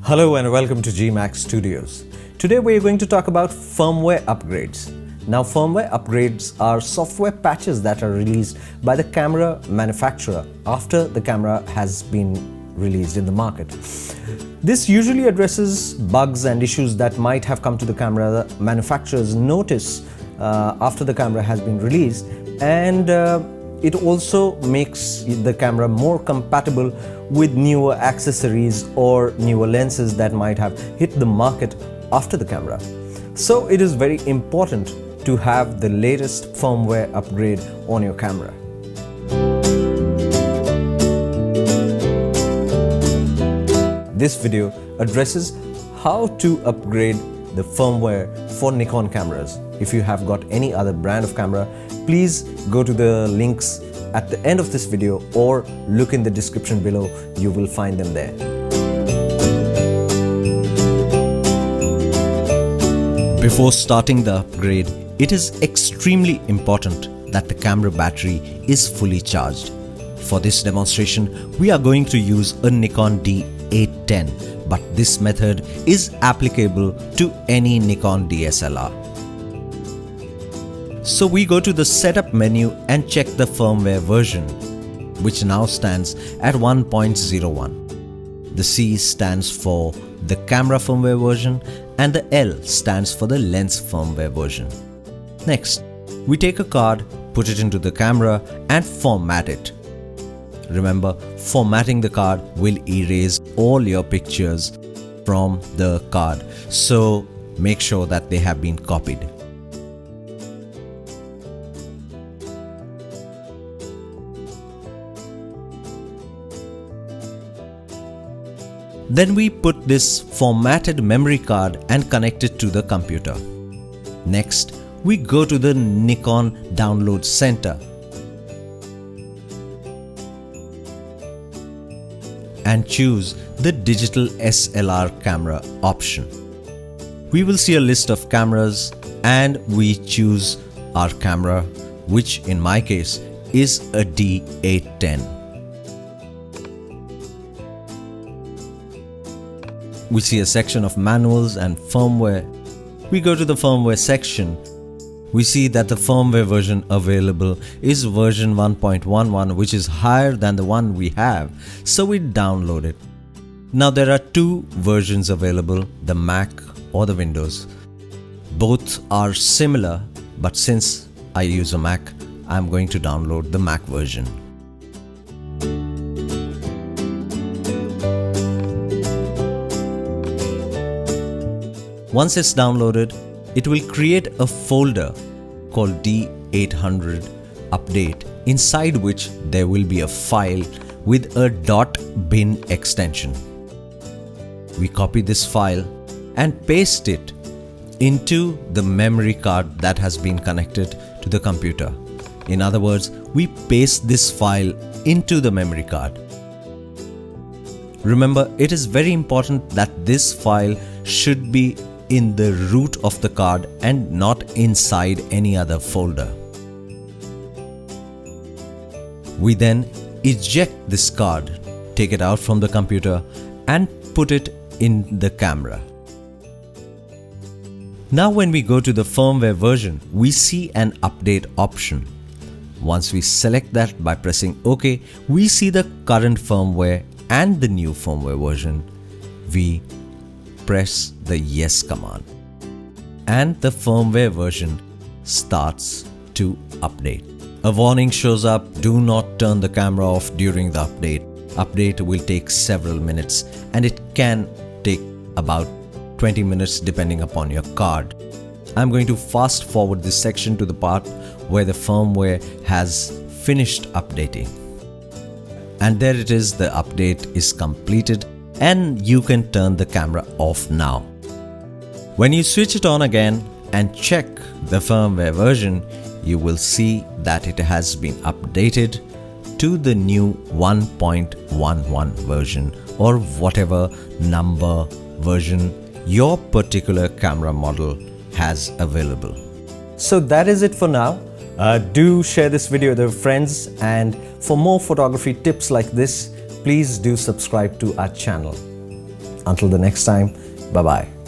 Hello and welcome to GMAX Studios. Today we are going to talk about firmware upgrades. Now, firmware upgrades are software patches that are released by the camera manufacturer after the camera has been released in the market. This usually addresses bugs and issues that might have come to the camera manufacturer's notice after the camera has been released, and it also makes the camera more compatible with newer accessories or newer lenses that might have hit the market after the camera. So it is very important to have the latest firmware upgrade on your camera. This video addresses how to upgrade the firmware for Nikon cameras. If you have got any other brand of camera, please go to the links at the end of this video or look in the description below. You will find them there. Before starting the upgrade, it is extremely important that the camera battery is fully charged. For this demonstration, we are going to use a Nikon D810, but this method is applicable to any Nikon DSLR. So we go to the setup menu and check the firmware version, which now stands at 1.01. The C stands for the camera firmware version and the L stands for the lens firmware version. Next, we take a card, put it into the camera and format it. Remember, formatting the card will erase all your pictures from the card, so make sure that they have been copied. Then we put this formatted memory card and connect it to the computer. Next, we go to the Nikon Download Center and choose the digital SLR camera option. We will see a list of cameras and we choose our camera, which in my case is a D810. We see a section of manuals and firmware. We go to the firmware section. We see that the firmware version available is version 1.11, which is higher than the one we have, so we download it. Now there are two versions available, the Mac or the Windows. Both are similar, but since I use a Mac, I'm going to download the Mac version. Once it's downloaded, it will create a folder called D800 update, inside which there will be a file with a .bin extension. We copy this file and paste it into the memory card that has been connected to the computer. In other words, we paste this file into the memory card. Remember, it is very important that this file should be in the root of the card and not inside any other folder. We then eject this card, take it out from the computer and put it in the camera. Now when we go to the firmware version, we see an update option. Once we select that by pressing OK, we see the current firmware and the new firmware version. We press the yes command and the firmware version starts to update. A warning shows up, do not turn the camera off during the update. Update will take several minutes and it can take about 20 minutes depending upon your card. I'm going to fast forward this section to the part where the firmware has finished updating. And there it is, the update is completed and you can turn the camera off now. When you switch it on again and check the firmware version, you will see that it has been updated to the new 1.11 version or whatever number version your particular camera model has available. So that is it for now. Do share this video with your friends, and for more photography tips like this, please do subscribe to our channel. Until the next time, bye-bye.